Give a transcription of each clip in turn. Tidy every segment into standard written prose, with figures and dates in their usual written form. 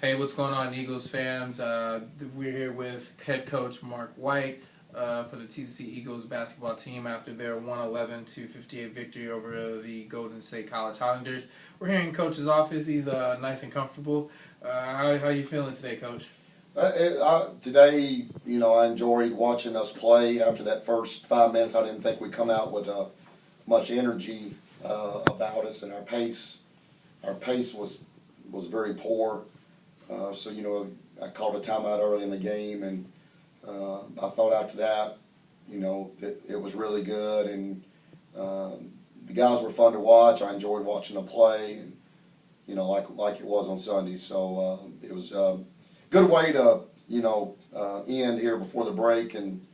Hey, what's going on, Eagles fans? We're here with head coach Mark White for the TCC Eagles basketball team after their 111-58 victory over the Golden State College Highlanders. We're here in Coach's office. He's nice and comfortable. How you feeling today, Coach? Today, I enjoyed watching us play. After that first 5 minutes, I didn't think we'd come out with much energy about us, and our pace was very poor. I called a timeout early in the game, and I thought after that, it was really good, and the guys were fun to watch. I enjoyed watching them play, and like it was on Sunday. So it was a good way to end here before the break, and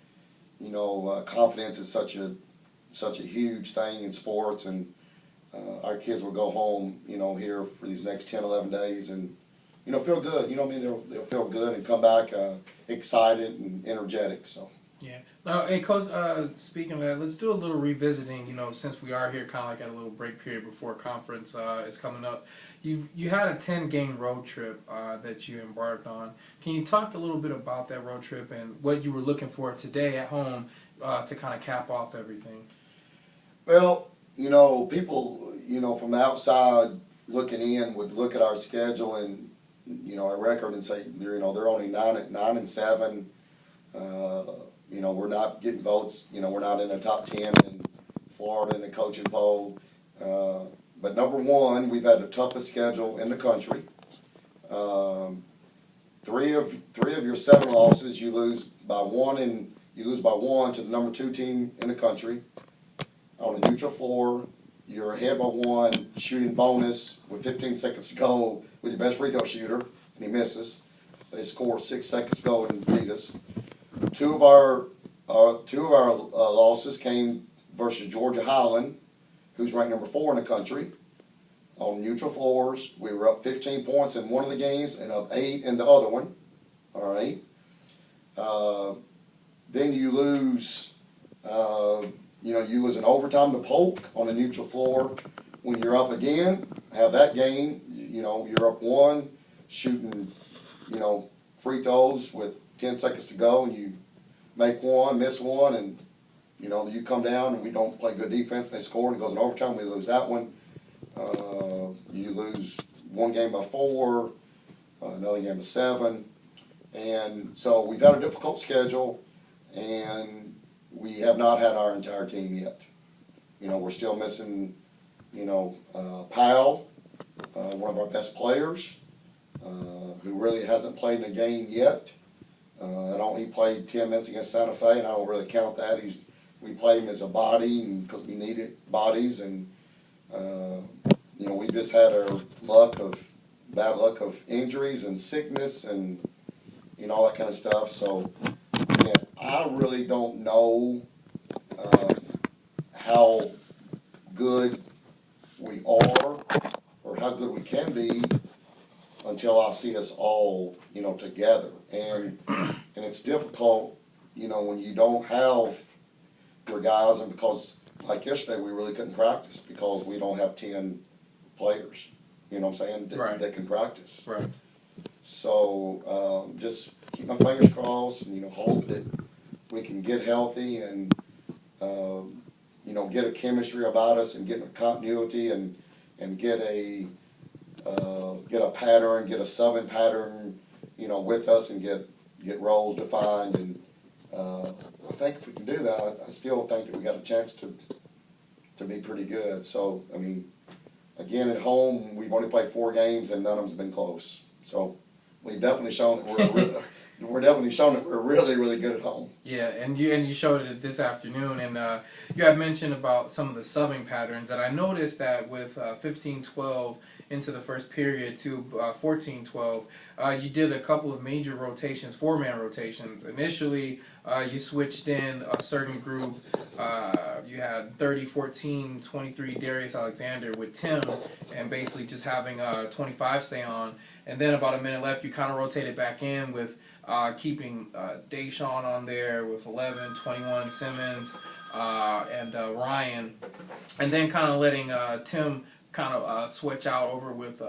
confidence is such a huge thing in sports, and our kids will go home here for these next 10, 11 days and feel good. They'll feel good and come back excited and energetic. So. Yeah. Now, hey, Coach, speaking of that, let's do a little revisiting, since we are here kind of like at a little break period before conference is coming up. You had a 10-game road trip that you embarked on. Can you talk a little bit about that road trip and what you were looking for today at home to kind of cap off everything? Well, people, from the outside looking in would look at our schedule and, our record and say, they're only 9-7. We're not getting votes. We're not in the top 10 in Florida in the coaching poll. But number one, we've had the toughest schedule in the country. Three of your 7 losses, you lose by one to the number 2 team in the country. On a neutral floor, you're ahead by 1, shooting bonus with 15 seconds to go with your best free throw shooter, and he misses. They score 6 seconds to go and beat us. Two of our losses came versus Georgia Highland, who's ranked number 4 in the country. On neutral floors, we were up 15 points in one of the games and up 8 in the other one. All right. Then you lose. You lose in overtime to Polk on a neutral floor. When you're up again, have that game. You're up 1, shooting, free throws with 10 seconds to go, and you make 1, miss 1, and you come down and we don't play good defense. They score and it goes in overtime. We lose that one. You lose one game by 4, another game by 7, and so we've had a difficult schedule, and we have not had our entire team yet. We're still missing, Powell, one of our best players, who really hasn't played in a game yet. He played 10 minutes against Santa Fe, and I don't really count that. We played him as a body because we needed bodies, and we just had our bad luck of injuries and sickness and all that kind of stuff. So I really don't know how good we are or how good we can be until I see us all, together. And it's difficult, when you don't have your guys, and because like yesterday we really couldn't practice because we don't have 10 players, that can practice. Right. So just keep my fingers crossed and, hope that we can get healthy and, get a chemistry about us and get a continuity and get a pattern, get a subbing pattern, with us and get roles defined. And I think if we can do that, I still think that we got a chance to be pretty good. So, again, at home, we've only played 4 games and none of them's been close. So we've definitely shown that we're really, really good at home. Yeah, and you showed it this afternoon, and you had mentioned about some of the subbing patterns, and I noticed that with 15-12 into the first period to 14-12, you did a couple of major rotations, 4-man rotations. Initially, you switched in a certain group. You had 30-14-23 Darius Alexander with Tim, and basically just having 25 stay on. And then about a minute left, you kind of rotated back in with keeping Deshaun on there with 11, 21 Simmons, and Ryan. And then kind of letting Tim kind of switch out over with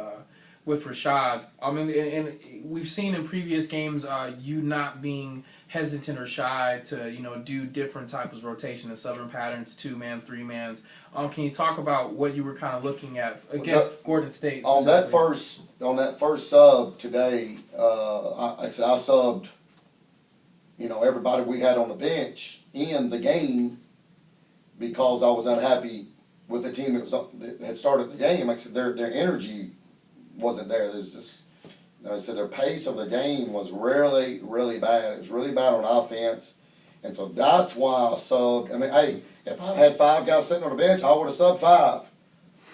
with Rashad. I mean, and we've seen in previous games you not being hesitant or shy to do different types of rotation and subbing patterns, 2-man, 3-mans. Can you talk about what you were kind of looking at against Gordon State? On that first sub today, I subbed everybody we had on the bench in the game because I was unhappy with the team that had started the game. Like I said, their energy wasn't there. There's just, I said, their pace of the game was really, really bad. It was really bad on offense. And so that's why I subbed. I mean, hey, if I had 5 guys sitting on the bench, I would have subbed 5.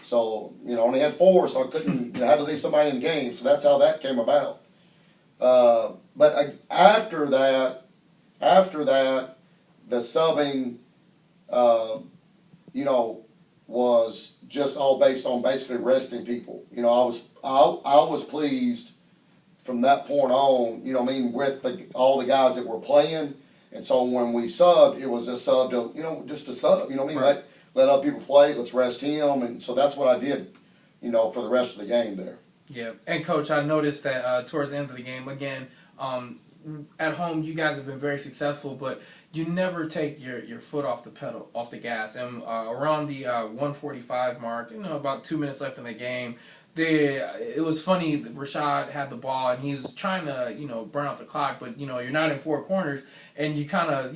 So, only had 4, so I couldn't, I had to leave somebody in the game. So that's how that came about. But after that, the subbing, was just all based on basically resting people. I was pleased from that point on, with all the guys that were playing. And so when we subbed, it was a sub to, just a sub, Right. let other people play, let's rest him. And so that's what I did, for the rest of the game there. Yeah, and Coach, I noticed that towards the end of the game, again, at home you guys have been very successful, but you never take your foot off the pedal, off the gas. And around the 1:45 mark, about 2 minutes left in the game, it was funny. Rashad had the ball and he was trying to burn out the clock, but you're not in 4 corners, and you kind of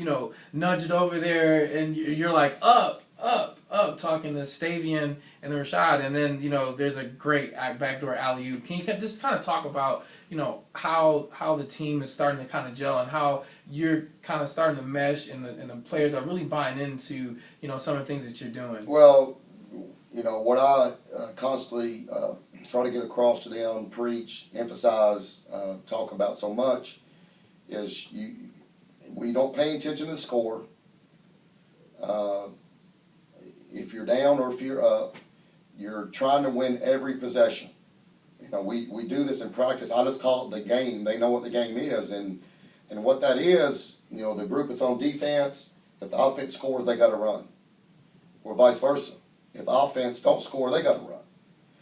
nudge it over there, and you're like up, talking to Stavian and then Rashad, and then there's a great backdoor alley-oop. Can you just kind of talk about how the team is starting to kind of gel and how you're kind of starting to mesh and the players are really buying into some of the things that you're doing? Well, what I constantly try to get across to them, preach, emphasize, talk about so much is we don't pay attention to the score. If you're down or if you're up, you're trying to win every possession. We do this in practice. I just call it the game. They know what the game is, and what that is. The group that's on defense, if the offense scores, they got to run, or vice versa. If the offense don't score, they got to run.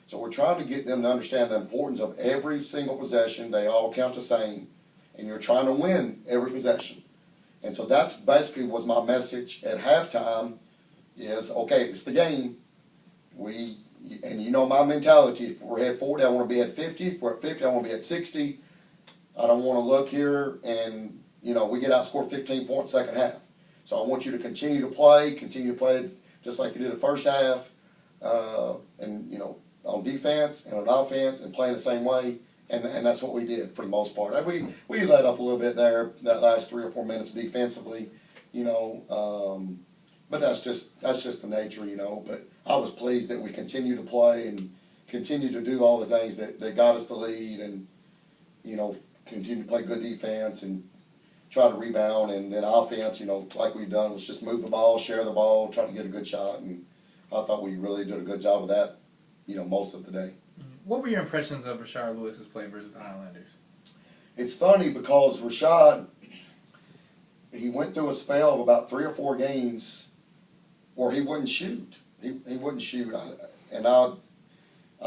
So we're trying to get them to understand the importance of every single possession. They all count the same, and you're trying to win every possession. And so that's basically was my message at halftime. Is okay. It's the game. And my mentality. If we're at 40, I want to be at 50. If we're at 50, I want to be at 60. I don't want to look here and we get outscored 15 points second half. So I want you to continue to play just like you did the first half, and on defense and on offense and playing the same way. And that's what we did for the most part. We let up a little bit there that last 3 or 4 minutes defensively, but that's just the nature, But I was pleased that we continued to play and continue to do all the things that got us the lead, and continue to play good defense and try to rebound, and then offense, like we've done, let's just move the ball, share the ball, try to get a good shot, and I thought we really did a good job of that, most of the day. What were your impressions of Rashard Lewis's play versus the Highlanders? It's funny because Rashad, he went through a spell of about 3 or 4 games where he wouldn't shoot. He wouldn't shoot. I'd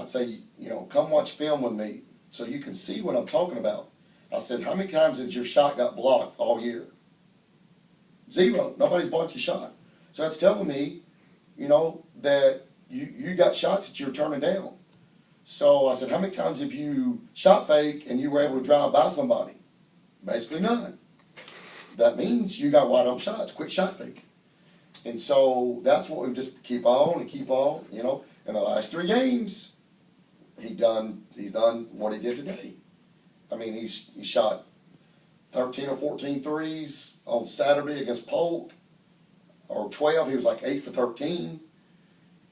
say, come watch film with me so you can see what I'm talking about. I said, how many times has your shot got blocked all year? 0. Nobody's blocked your shot. So that's telling me, that you got shots that you're turning down. So I said, how many times have you shot fake and you were able to drive by somebody? Basically none. That means you got wide open shots. Quit shot fake. And so that's what we just keep on and keep on. In the last 3 games, he's done what he did today. I mean, he shot 13 or 14 threes on Saturday against Polk, or 12. He was like 8 for 13.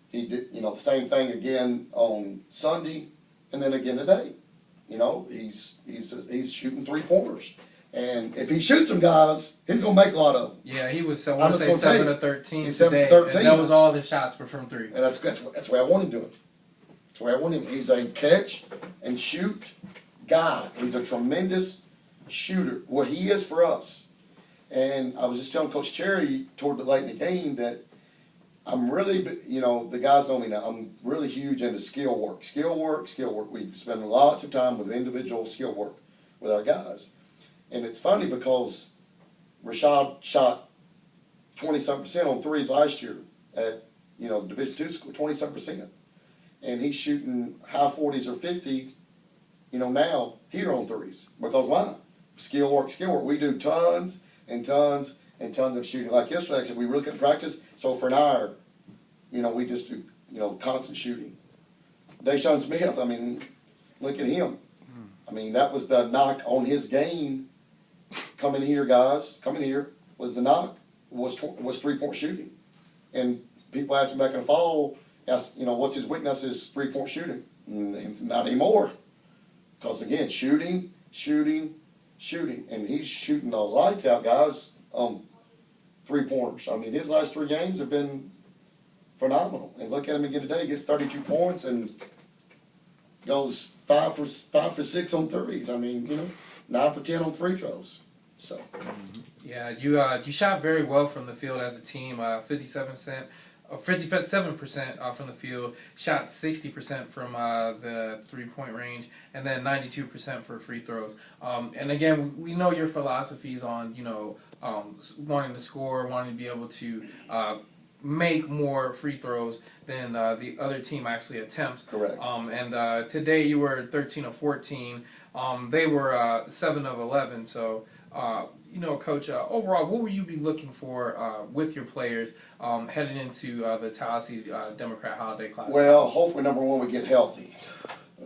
He did, the same thing again on Sunday, and then again today. He's shooting 3-pointers, and if he shoots them, guys, he's gonna make a lot of them. Yeah, he was. I want to say 7 of 13 he's today. 7 for 13. And that was all the shots were from 3. And that's the way I want him doing. That's the way I want him. He's a catch and shoot guy. He's a tremendous shooter. What he is for us. And I was just telling Coach Cherry toward the late in the game that I'm really, you know, the guys know me now, I'm really huge into skill work. Skill work, skill work. We spend lots of time with individual skill work with our guys. And it's funny because Rashad shot 20-something% on threes last year at, you know, Division II school, 20-something%. And he's shooting high 40s or 50, you know, now here on threes. Because why? Skill work, skill work. We do tons and tons and tons of shooting. Like yesterday, I said, we really couldn't practice, so for an hour, you know, we just do, you know, constant shooting. Deshaun Smith, I mean, look at him. I mean, that was the knock on his game. Coming here, guys, coming here, was the knock, was 3-point shooting. And people asked him back in the fall, asked, you know, what's his weakness is 3-point shooting. Not anymore. Because again, shooting, and he's shooting the lights out, guys, 3-pointers. I mean, his last 3 games have been phenomenal. And look at him again today. He gets 32 points and goes 5 for 6 on threes. I mean, you know, 9 for 10 on free throws. So. Yeah, you shot very well from the field as a team. 57% from the field, shot 60% from the 3-point range, and then 92% for free throws. And again, we know your philosophies on, you know, wanting to score, wanting to be able to make more free throws than the other team actually attempts. Correct. And today you were 13 of 14. They were 7 of 11. So, you know, Coach, overall, what will you be looking for with your players heading into the Tallahassee Democrat Holiday Classic? Well, hopefully, number one, we get healthy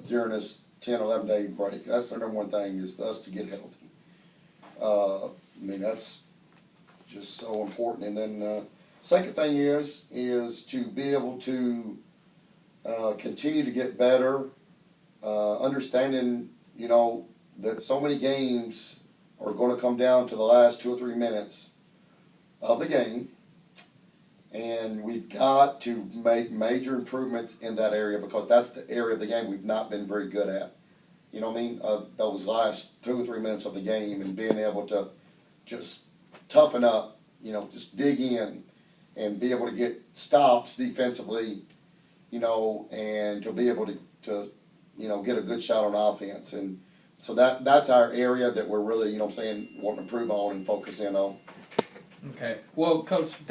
during this 10, 11-day break. That's the number one thing, is us to get healthy. I mean, that's just so important. And then second thing is to be able to continue to get better, understanding, you know, that so many games are going to come down to the last 2 or 3 minutes of the game, and we've got to make major improvements in that area, because that's the area of the game we've not been very good at. You know what I mean? Those last 2 or 3 minutes of the game, and being able to just toughen up, you know, just dig in and be able to get stops defensively, you know, and to be able to you know, get a good shot on offense. And so that's our area that we're really, you know what I'm saying, want to improve on and focus in on. Okay. Well, Coach,